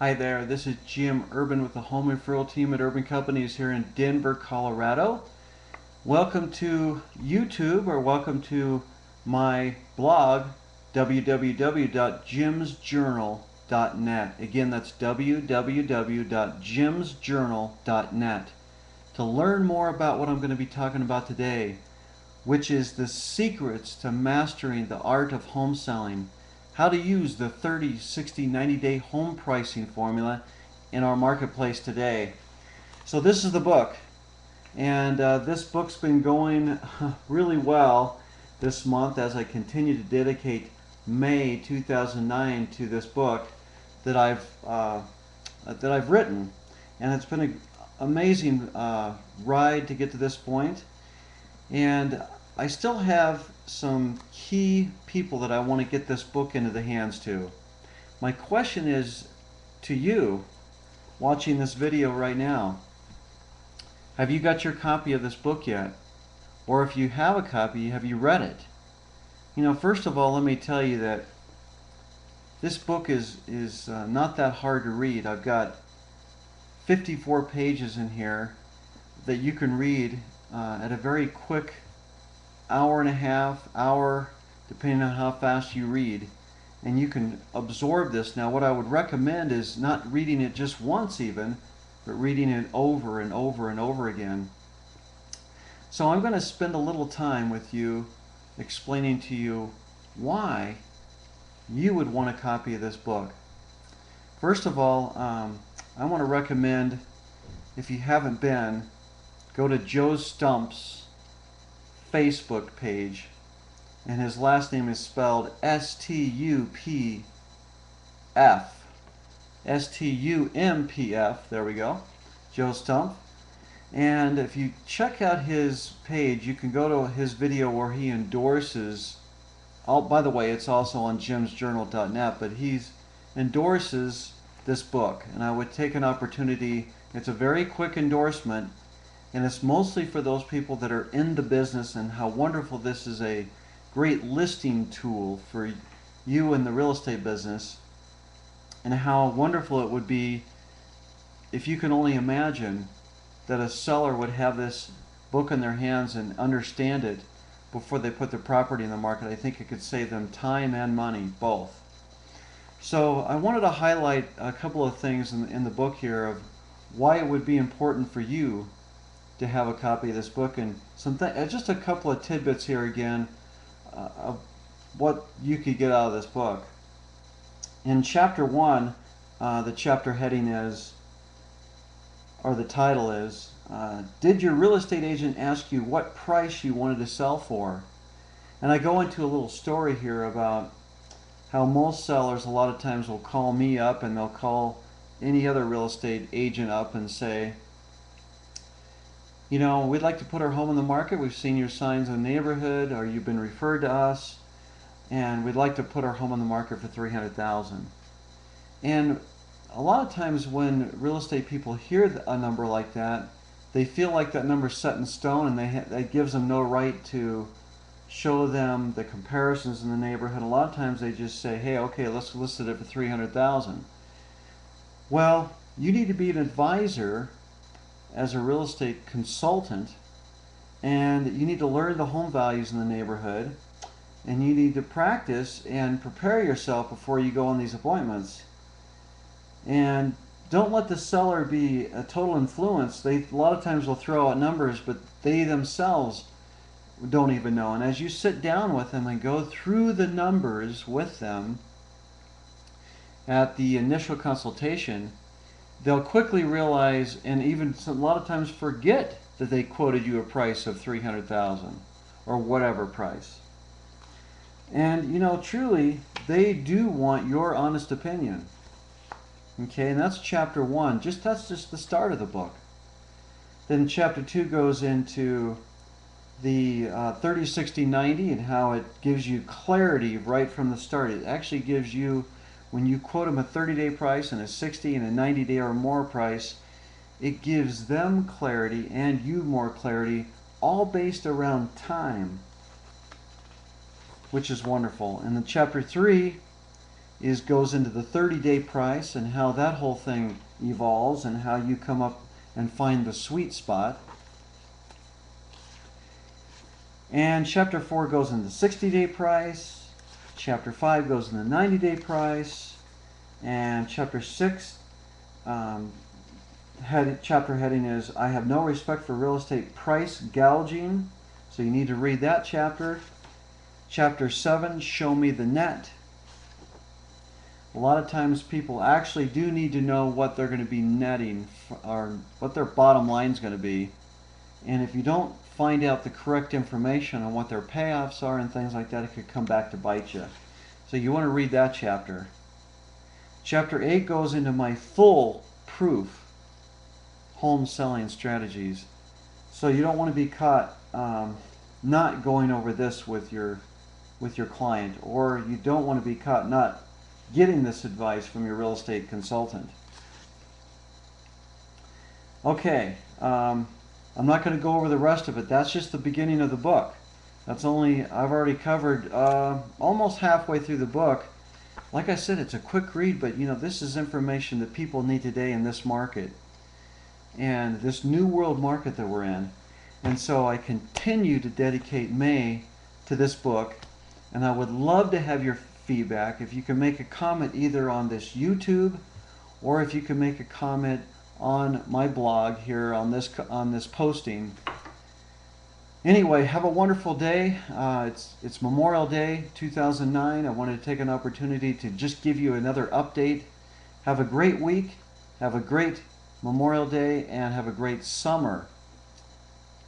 Hi there, this is Jim Urban with the Home Referral Team at Urban Companies here in Denver, Colorado. Welcome to YouTube, or welcome to my blog, www.jimsjournal.net. Again, that's www.jimsjournal.net. To learn more about what I'm going to be talking about today, which is the secrets to mastering the art of home selling, how to use the 30, 60, 90-day home pricing formula in our marketplace today. So this is the book, and this book's been going really well this month as I continue to dedicate May 2009 to this book that I've written, and it's been an amazing ride to get to this point. And I still have some key people that I want to get this book into the hands to. My question is to you watching this video right now. Have you got your copy of this book yet? Or if you have a copy, have you read it? You know, first of all, let me tell you that this book is not that hard to read. I've got 54 pages in here that you can read at a very quick hour and a half, hour, depending on how fast you read, and you can absorb this. Now, what I would recommend is not reading it just once even, but reading it over and over and over again. So I'm going to spend a little time with you explaining to you why you would want a copy of this book. First of all, I want to recommend, if you haven't been, go to Joe Stump's Facebook page, and his last name is spelled S-T-U-P-F. S-T-U-M-P-F, there we go, Joe Stump. And if you check out his page, you can go to his video where he endorses, by the way, it's also on jimsjournal.net, but he endorses this book. And I would take an opportunity, it's a very quick endorsement, and it's mostly for those people that are in the business, and how wonderful this is a great listing tool for you in the real estate business, and how wonderful it would be if you can only imagine that a seller would have this book in their hands and understand it before they put their property in the market. I think it could save them time and money, both. So I wanted to highlight a couple of things in the book here of why it would be important for you to have a copy of this book, and just a couple of tidbits here again of what you could get out of this book. In chapter 1, the chapter heading is, or the title is, did your real estate agent ask you what price you wanted to sell for? And I go into a little story here about how most sellers a lot of times will call me up, and they'll call any other real estate agent up and say, you know, we'd like to put our home on the market. We've seen your signs in the neighborhood, or you've been referred to us, and we'd like to put our home on the market for $300,000. And a lot of times when real estate people hear a number like that, they feel like that number's set in stone, and that gives them no right to show them the comparisons in the neighborhood. A lot of times they just say, hey, okay, let's list it for $300,000. Well, you need to be an advisor as a real estate consultant, and you need to learn the home values in the neighborhood, and you need to practice and prepare yourself before you go on these appointments. And don't let the seller be a total influence. They a lot of times will throw out numbers, but they themselves don't even know. And as you sit down with them and go through the numbers with them at the initial consultation, they'll quickly realize, and even a lot of times forget, that they quoted you a price of $300,000 or whatever price. And you know, truly, they do want your honest opinion. Okay, and that's chapter 1. That's just the start of the book. Then chapter 2 goes into the 30, 60, 90, and how it gives you clarity right from the start. It actually gives you, when you quote them a 30-day price and a 60 and a 90-day or more price, it gives them clarity and you more clarity, all based around time, which is wonderful. And then chapter 3 goes into the 30-day price and how that whole thing evolves and how you come up and find the sweet spot. And chapter 4 goes into the 60-day price. Chapter 5 goes into the 90-day price. And chapter 6, chapter heading is I have no respect for real estate price gouging. So you need to read that chapter. Chapter 7, show me the net. A lot of times people actually do need to know what they're going to be netting or what their bottom line is going to be. And if you don't find out the correct information on what their payoffs are and things like that, it could come back to bite you. So you want to read that chapter. Chapter 8 goes into my full proof home selling strategies. So you don't want to be caught not going over this with your client, or you don't want to be caught not getting this advice from your real estate consultant. Okay, I'm not going to go over the rest of it. That's just the beginning of the book. I've already covered almost halfway through the book. Like I said, it's a quick read, but this is information that people need today in this market and this new world market that we're in. And so I continue to dedicate May to this book, and I would love to have your feedback. If you can make a comment either on this YouTube, or if you can make a comment on my blog here on this posting. Anyway, have a wonderful day. It's Memorial Day 2009. I wanted to take an opportunity to just give you another update. Have a great week. Have a great Memorial Day, and have a great summer.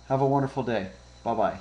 Have a wonderful day. Bye-bye.